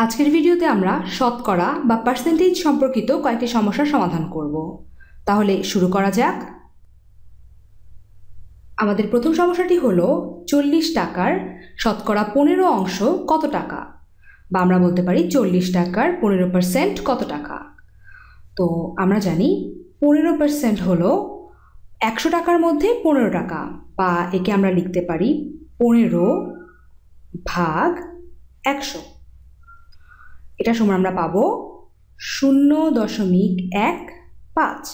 আজকের ভিডিওতে আমরা শতকরা বা পার্সেন্টেজ সম্পর্কিত কয়েকটি সমস্যার সমাধান করব। তাহলে শুরু করা যাক। আমাদের প্রথম সমস্যাটি হলো 40 টাকার শতকরা 15 অংশ কত টাকা, বা আমরা বলতে পারি 40 টাকার 15% কত টাকা। তো আমরা জানি 15% হলো 100 টাকার মধ্যে 15 টাকা, বা একে আমরা লিখতে পারি 15 ভাগ 100। এটা সমান আমরা পাবো 0.15।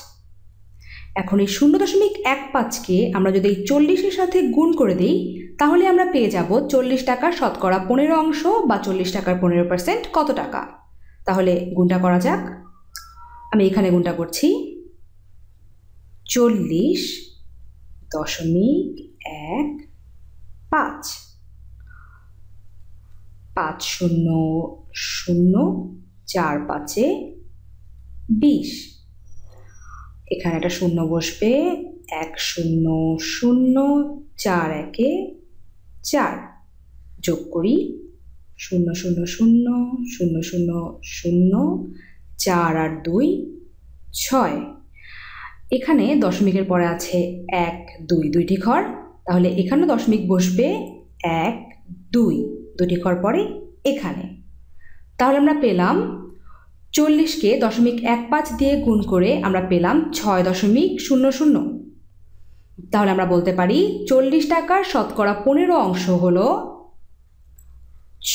এখন এই 0.15কে আমরা যদি 40-এর সাথে গুণ করে দিই তাহলে আমরা পেয়ে যাব 40 টাকার শতকরা 15 অংশ বা 40 টাকার 15% কত টাকা। তাহলে গুণটা করা যাক। আমি এখানে গুণটা করছি। 40.15 5 0 0 4 5 20। এখানে একটা শূন্য বসবে, 1 0 0 4 1 4। যোগ করি 0 0 0 0 0 0 4 আর 2 6। এখানে দশমিকের পরে আছে 1 2 দুইটি ঘর, তাহলে এখানে দশমিক বসবে 1 2 দুটি ঘর পরে এখানে। তাহলে আমরা পেলাম 40কে 0.15 দিয়ে গুণ করে আমরা পেলাম 6.00। তাহলে আমরা বলতে পারি 40 টাকার শতকরা 15 অংশ হলো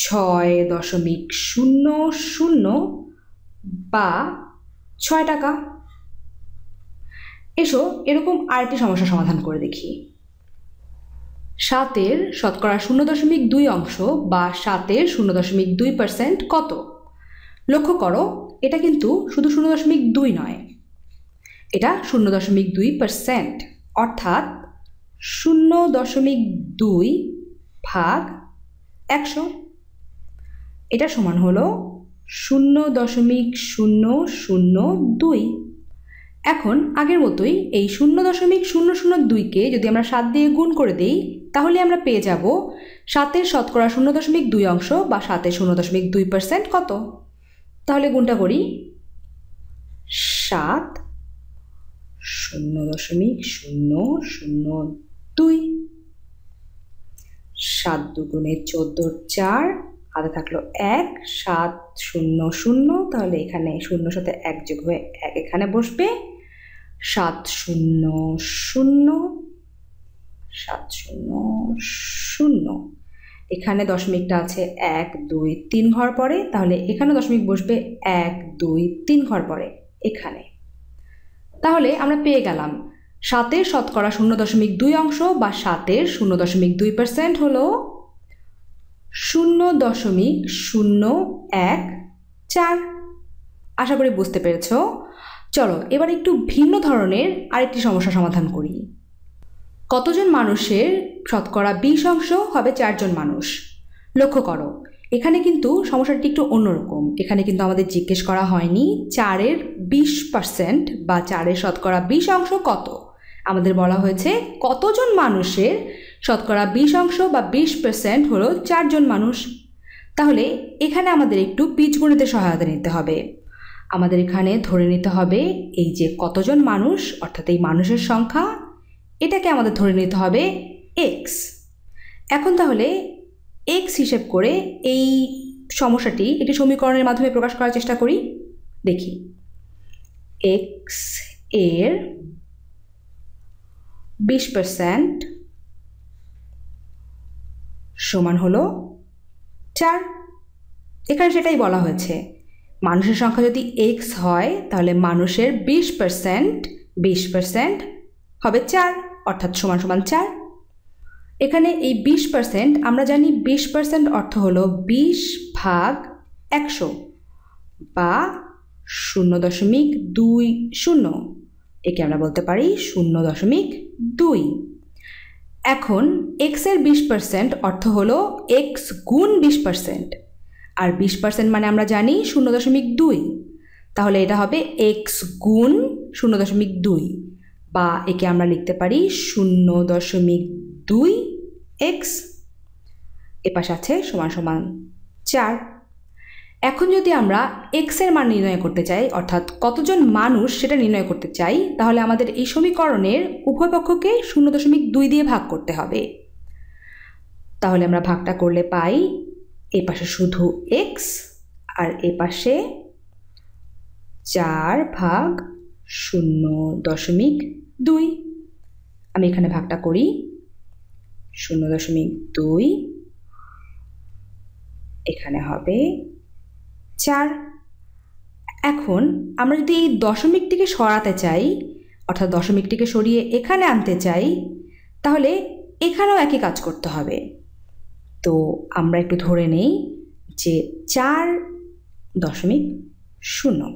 6.00 বা 6 টাকা। এসো এরকম আরেকটি সমস্যা সমাধান করে দেখি। 7-এর শতকরা 0.2 অংশ বা 7-এর 0.2% কত? লক্ষ্য করো, এটা কিন্তু শুধু 0.2 নয়, এটা 0.2%, অর্থাৎ 0.2 ভাগ 100। এটা সমান হলো 0.002। এখন আগের মতোই এই 0.002কে যদি আমরা 7 দিয়ে গুণ করে দিই তাহলে আমরা পেয়ে যাব 7-এর শতকরা 0.2 অংশ বা 7-এর 0.2% কত। তাহলে গুণটা করি। 7 0.002 7 দুগুণে 14 4, হাতে থাকলো 1 7 0 0, তাহলে এখানে 0 সাথে 1 যোগ হয়ে 1 এখানে বসবে। 7 0 0 7 0 0, এখানে দশমিকটা আছে 1 2 3 ঘর পরে, তাহলে এখানে দশমিক বসবে 1 2 3 ঘর পরে এখানে। তাহলে আমরা পেয়ে গেলাম 7-এর শতকরা 0.2 অংশ বা 7-এর 0.2% হলো 0.014। আশা করি বুঝতে পেরেছ। চলো এবার একটু ভিন্ন ধরনের আরেকটি সমস্যা সমাধান করি। কতজন মানুষের শতকরা 20 অংশ হবে 4 জন মানুষ? লক্ষ্য করো, এখানে কিন্তু সমস্যাটি একটু অন্যরকম। এখানে কিন্তু আমাদের জিজ্ঞেস করা হয়নি 4-এর 20% বা 4-এর শতকরা 20 অংশ কত। আমাদের বলা হয়েছে কতজন মানুষের শতকরা 20 অংশ বা 20% হলো 4 জন মানুষ। তাহলে এখানে আমাদের একটু বীজগণিতের সহায়তা নিতে হবে। আমাদের এখানে ধরে নিতে হবে এই যে কতজন মানুষ, অর্থাৎ এই মানুষের সংখ্যা, এটাকে আমাদের ধরে নিতে হবে x। এখন তাহলে x হিসেব করে এই সমস্যাটি একটি সমীকরণের মাধ্যমে প্রকাশ করার চেষ্টা করি। দেখি, x এর 20% সমান হলো 4। এখানে সেটাই বলা হয়েছে, মানুষের সংখ্যা যদি x হয় তাহলে মানুষের 20% হবে 4, অর্থাৎ সমান সমান 4। এখানে এই 20% আমরা জানি 20% অর্থ হলো 20 ভাগ 100 বা 0.20। একে আমরা বলতে পারি 0.2। এখন x এর 20% অর্থ হলো x গুণ 20%, আর 20% মানে আমরা জানি 0.2, তাহলে এটা হবে x গুণ 0.2, বা একে আমরা লিখতে পারি 0.2x। এপাশে আছে সমান সমান 4। এখন যদি আমরা এক্স এর মান নির্ণয় করতে চাই, অর্থাৎ কতজন মানুষ সেটা নির্ণয় করতে চাই, তাহলে আমাদের এই সমীকরণের উভয় পক্ষকে 0.2 দিয়ে ভাগ করতে হবে। তাহলে আমরা ভাগটা করলে পাই এই পাশে শুধু এক্স আর এ পাশে 4/0.2। আমি এখানে ভাগটা করি 0.2, এখানে হবে 4। এখন আমরা যদি এই দশমিকটিকে সরাতে চাই, অর্থাৎ দশমিকটিকে সরিয়ে এখানে আনতে চাই, তাহলে এখানেও একই কাজ করতে হবে। তো আমরা একটু ধরে নেই যে 4.0,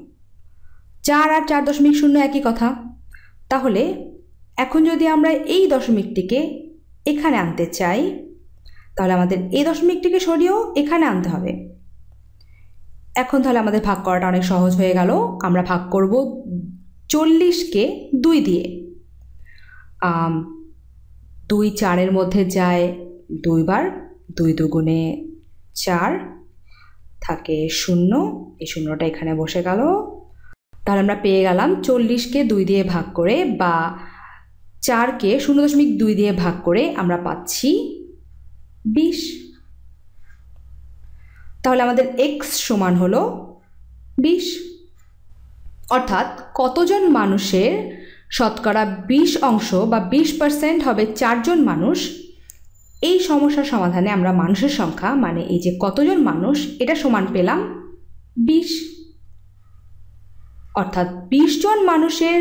4 আর 4.0 একই কথা। তাহলে এখন যদি আমরা এই দশমিকটিকে এখানে আনতে চাই, তাহলে আমাদের এই দশমিকটিকে সরিয়েও এখানে আনতে হবে। এখন তাহলে আমাদের ভাগ করাটা অনেক সহজ হয়ে গেল। আমরা ভাগ করব 40কে 2 দিয়ে। 2 4-এর মধ্যে যায় 2 বার, 2 দুগুণে 4, থাকে 0, এই 0টা এখানে বসে গেল। তাহলে আমরা পেয়ে গেলাম 40কে 2 দিয়ে ভাগ করে বা 4কে 0.2 দিয়ে ভাগ করে আমরা পাচ্ছি 20। তাহলে আমাদের x সমান হলো 20। অর্থাৎ কতজন মানুষের শতকরা 20% বা 20% হবে 4 জন মানুষ। এই সমস্যার সমাধানে আমরা মানুষের সংখ্যা, মানে এই যে কতজন মানুষ, এটা সমান পেলাম 20। অর্থাৎ 20 জন মানুষের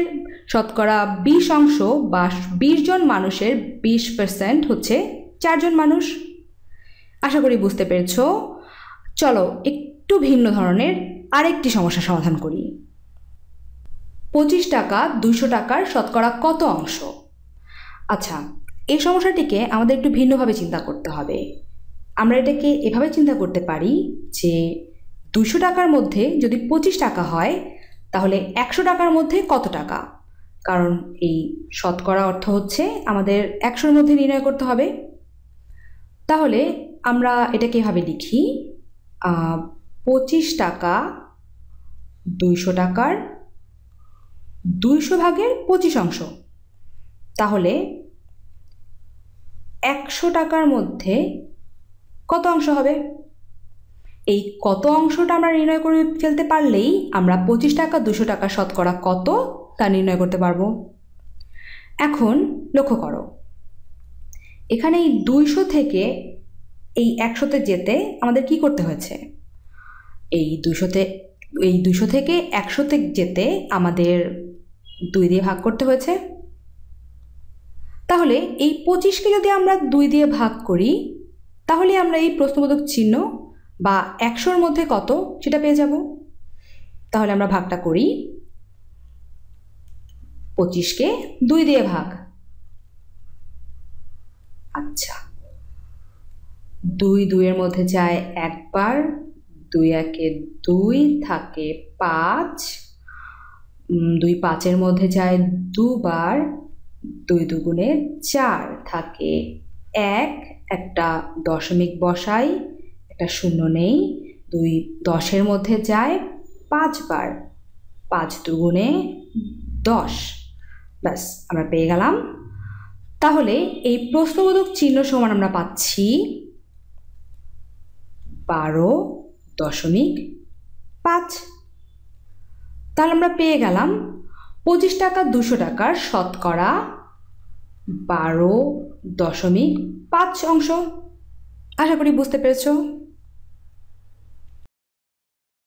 শতকরা 20% বা 20 জন মানুষের 20% হচ্ছে 4 জন মানুষ। আশা করি বুঝতে পেরেছ। চলো একটু ভিন্ন ধরনের আরেকটি সমস্যা সমাধান করি। 25 টাকা 200 টাকার শতকরা কত অংশ? আচ্ছা, এই সমস্যাটিকে আমাদের একটু ভিন্নভাবে চিন্তা করতে হবে। আমরা এটাকে এভাবে চিন্তা করতে পারি যে 200 টাকার মধ্যে যদি 25 টাকা হয়, তাহলে 100 টাকার মধ্যে কত টাকা? কারণ এই শতকরা অর্থ হচ্ছে আমাদের 100-এর মধ্যে নির্ণয় করতে হবে। তাহলে আমরা এটাকে এভাবে লিখি, 25 টাকা 200 টাকার 200 ভাগের 25 অংশ। তাহলে 100 টাকার মধ্যে কত অংশ হবে? এই কত অংশটা আমরা নির্ণয় করে ফেলতে পারলেই আমরা 25 টাকা 200 টাকা শতকরা কত তা নির্ণয় করতে পারবো। এখন লক্ষ্য করো, এখানে এই 200 থেকে এই 100-তে যেতে আমাদের কি করতে হয়েছে? এই 200 থেকে 100-তে যেতে আমাদের 2 দিয়ে ভাগ করতে হয়েছে। তাহলে এই 25কে যদি আমরা 2 দিয়ে ভাগ করি, তাহলে আমরা এই প্রশ্নবোধক চিহ্ন বা 100-এর মধ্যে কত সেটা পেয়ে যাব। তাহলে আমরা ভাগটা করি, 25কে 2 দিয়ে ভাগ। আচ্ছা, 2 2-এর মধ্যে যায় একবার, 2 1-এ 2, থাকে 5, 2 5-এর মধ্যে যায় 2 বার, 2 দুগুণে 4, থাকে 1, একটা দশমিক বসাই, একটা 0 নেই। 2 10-এর মধ্যে যায় 5 বার, 5 দুগুণে 10। ব্যাস, আমরা পেয়ে গেলাম। তাহলে এই প্রশ্নবোধক চিহ্ন সমান আমরা পাচ্ছি 12.5। তাহলে আমরা পেয়ে গেলাম 25 টাকা 200 টাকার শতকরা 12.5 অংশ। আশা করি বুঝতে পেরেছ।